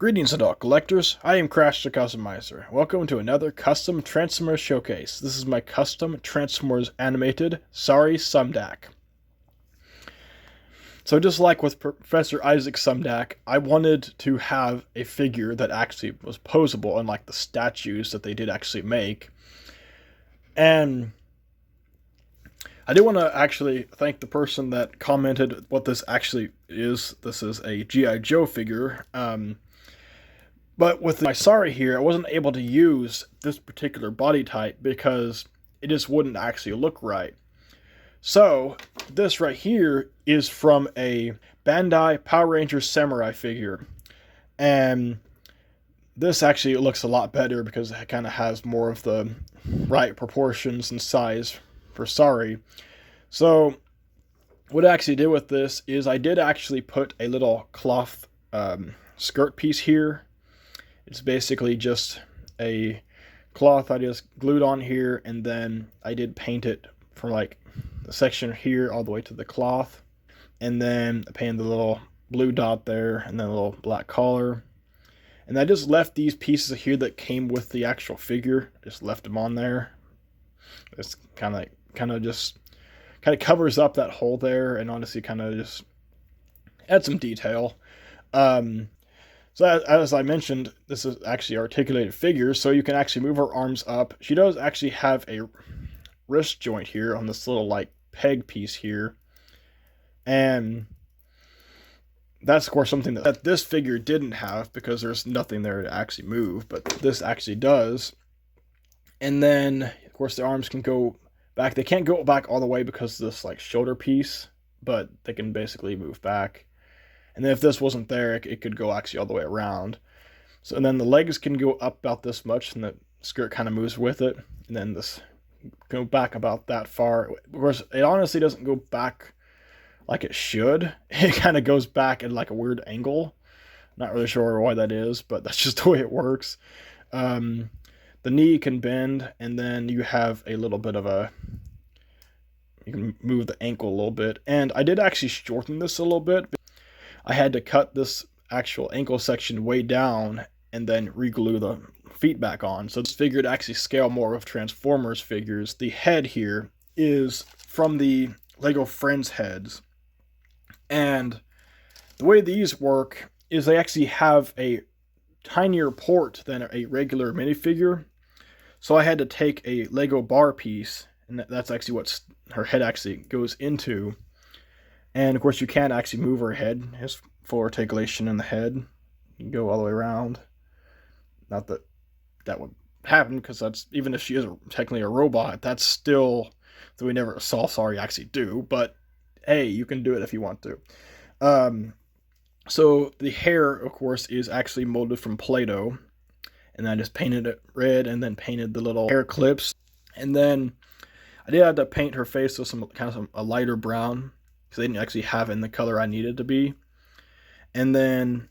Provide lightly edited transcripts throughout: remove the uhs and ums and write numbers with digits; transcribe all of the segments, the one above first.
Greetings adult collectors, I am Crash the Customizer. Welcome to another custom Transformers showcase. This is my custom Transformers animated Sari Sumdac. So just like with Professor Isaac Sumdac, I wanted to have a figure that actually was posable, unlike the statues that they did actually make. And I do want to actually thank the person that commented what this actually is. This is a G.I. Joe figure. But with my Sari here, I wasn't able to use this particular body type because it just wouldn't actually look right. So, this right here is from a Bandi Power Rangers Samurai figure. And this actually looks a lot better because it kind of has more of the right proportions and size for Sari. So, what I actually did with this is I did actually put a little cloth skirt piece here. It's basically just a cloth I just glued on here, and then I did paint it from like the section here all the way to the cloth. And then I painted the little blue dot there, and then a little black collar. And I just left these pieces here that came with the actual figure. Just left them on there. It's kind of covers up that hole there, and honestly kind of just adds some detail. So as I mentioned, this is actually articulated figure, so you can actually move her arms up. She does actually have a wrist joint here on this little like peg piece here. And that's of course something that this figure didn't have because there's nothing there to actually move, but this actually does. And then of course the arms can go back. They can't go back all the way because of this like shoulder piece, but they can basically move back. And then if this wasn't there, it could go actually all the way around. So, and then the legs can go up about this much, and the skirt kind of moves with it. And then this go back about that far. Of course, it honestly doesn't go back like it should. It kind of goes back at like a weird angle. Not really sure why that is, but that's just the way it works. The knee can bend, and then you have a little bit of a... You can move the ankle a little bit. And I did actually shorten this a little bit. I had to cut this actual ankle section way down and then re-glue the feet back on. So this figure to actually scale more of Transformers figures. The head here is from the Lego Friends heads. And the way these work is they actually have a tinier port than a regular minifigure. So I had to take a Lego bar piece, and that's actually what her head actually goes into. And of course you can't actually move her head. It has full articulation in the head. You can go all the way around. Not that that would happen, because that's, even if she is technically a robot, that's still that we never saw Sari actually do. But hey, you can do it if you want to. So the hair, of course, is actually molded from Play-Doh. And I just painted it red and then painted the little hair clips. And then I did have to paint her face with some kind of a lighter brown, because they didn't actually have it in the color I needed to be. And then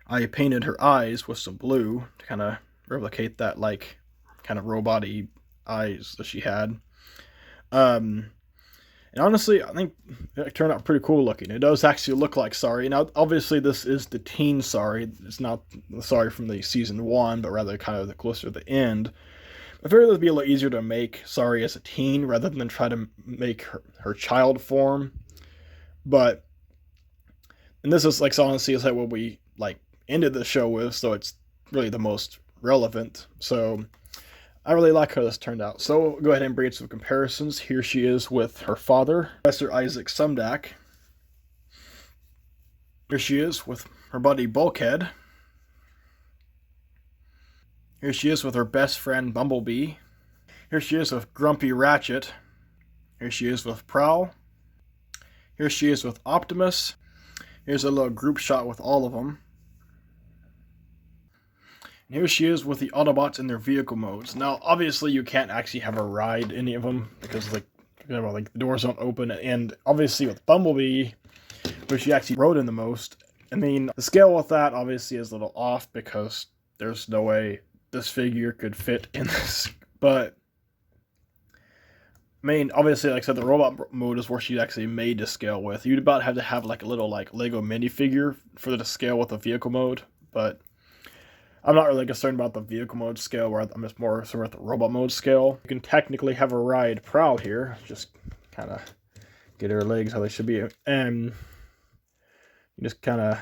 I painted her eyes with some blue to kind of replicate that like kind of robot-y eyes that she had. And honestly, I think it turned out pretty cool looking. It does actually look like Sari. Now, obviously, this is the teen Sari. It's not the Sari from the season 1, but rather kind of the closer to the end. I figured it would be a little easier to make Sari as a teen rather than try to make her child form. But, and this is like, honestly, is like what we like ended the show with, so it's really the most relevant. So I really like how this turned out. So we'll go ahead and bring some comparisons. Here she is with her father, Professor Isaac Sumdac. Here she is with her buddy Bulkhead. Here she is with her best friend Bumblebee. Here she is with Grumpy Ratchet. Here she is with Prowl. Here she is with Optimus. Here's a little group shot with all of them. And here she is with the Autobots in their vehicle modes. Now, obviously, you can't actually have her ride any of them because, like the doors don't open. And obviously, with Bumblebee, where she actually rode in the most, I mean, the scale with that obviously is a little off because there's no way this figure could fit in this. But, I I mean, obviously, like I said, the robot mode is where she's actually made to scale with. You'd about have to have like a little like Lego minifigure for the scale with the vehicle mode, but I'm not really concerned about the vehicle mode scale, where I'm just more concerned with the robot mode scale. You can technically have her ride Prowl here, just kind of get her legs how they should be, and you just kind of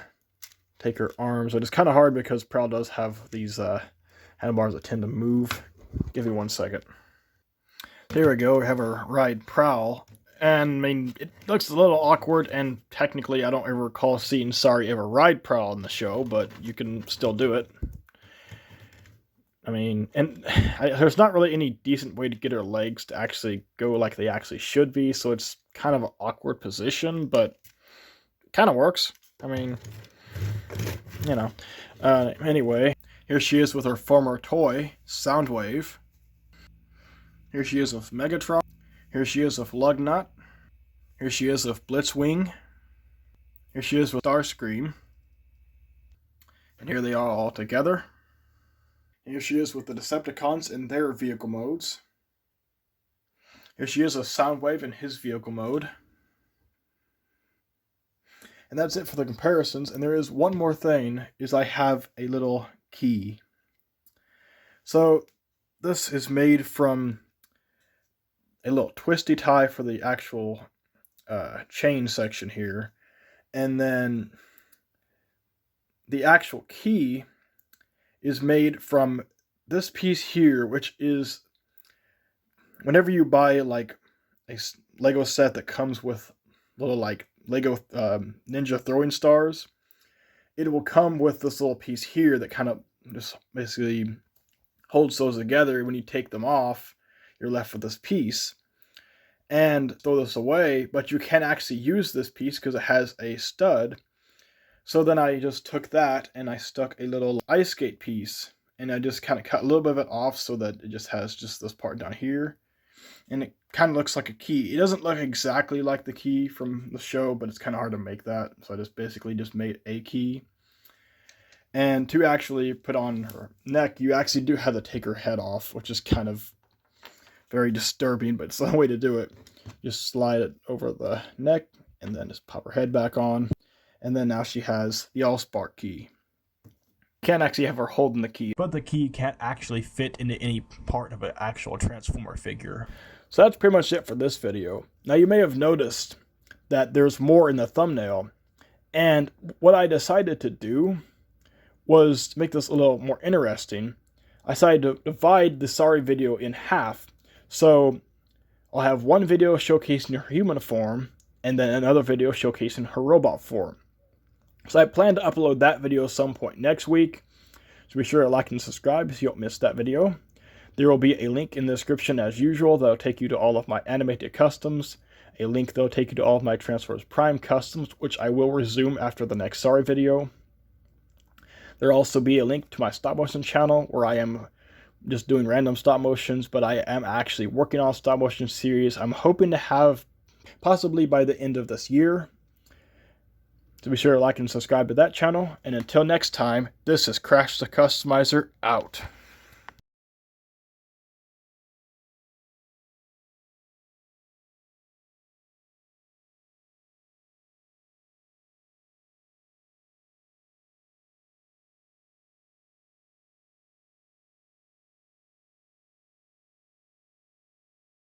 take her arms. But it's kind of hard because Prowl does have these handlebars that tend to move. Give me 1 second. There we go, we have her ride Prowl, and I mean, it looks a little awkward, and technically I don't ever recall seeing Sari ever ride Prowl in the show, but you can still do it. I mean, and there's not really any decent way to get her legs to actually go like they actually should be, so it's kind of an awkward position, but it kind of works. I mean, you know. Anyway, here she is with her former toy, Soundwave. Here she is with Megatron. Here she is with Lugnut. Here she is with Blitzwing. Here she is with Starscream. And here they are all together. Here she is with the Decepticons in their vehicle modes. Here she is with Soundwave in his vehicle mode. And that's it for the comparisons. And there is one more thing, is I have a little key. So this is made from a little twisty tie for the actual chain section here. And then the actual key is made from this piece here, which is, whenever you buy like a Lego set that comes with little like Lego Ninja throwing stars, it will come with this little piece here that kind of just basically holds those together. When you take them off, you're left with this piece, and throw this away, but you can actually use this piece because it has a stud. So then I just took that and I stuck a little ice skate piece, and I just kind of cut a little bit of it off so that it just has just this part down here, and it kind of looks like a key. It doesn't look exactly like the key from the show, but it's kind of hard to make that, so I just basically just made a key. And to actually put on her neck, you actually do have to take her head off, which is kind of very disturbing, but it's the way to do it. Just slide it over the neck and then just pop her head back on. And then now she has the allspark key. You can't actually have her holding the key, but the key can't actually fit into any part of an actual Transformer figure. So that's pretty much it for this video. Now you may have noticed that there's more in the thumbnail, and what I decided to do was to make this a little more interesting. I decided to divide the Sari video in half. So I'll have one video showcasing her human form, and then another video showcasing her robot form. So I plan to upload that video some point next week, so be sure to like and subscribe so you don't miss that video. There will be a link in the description as usual that will take you to all of my animated customs, a link that will take you to all of my Transformers Prime customs, which I will resume after the next Sari video. There will also be a link to my stop motion channel, where I am just doing random stop motions, but I am actually working on a stop motion series I'm hoping to have possibly by the end of this year. So be sure to like and subscribe to that channel, and until next time, this is Crash the Customizer out.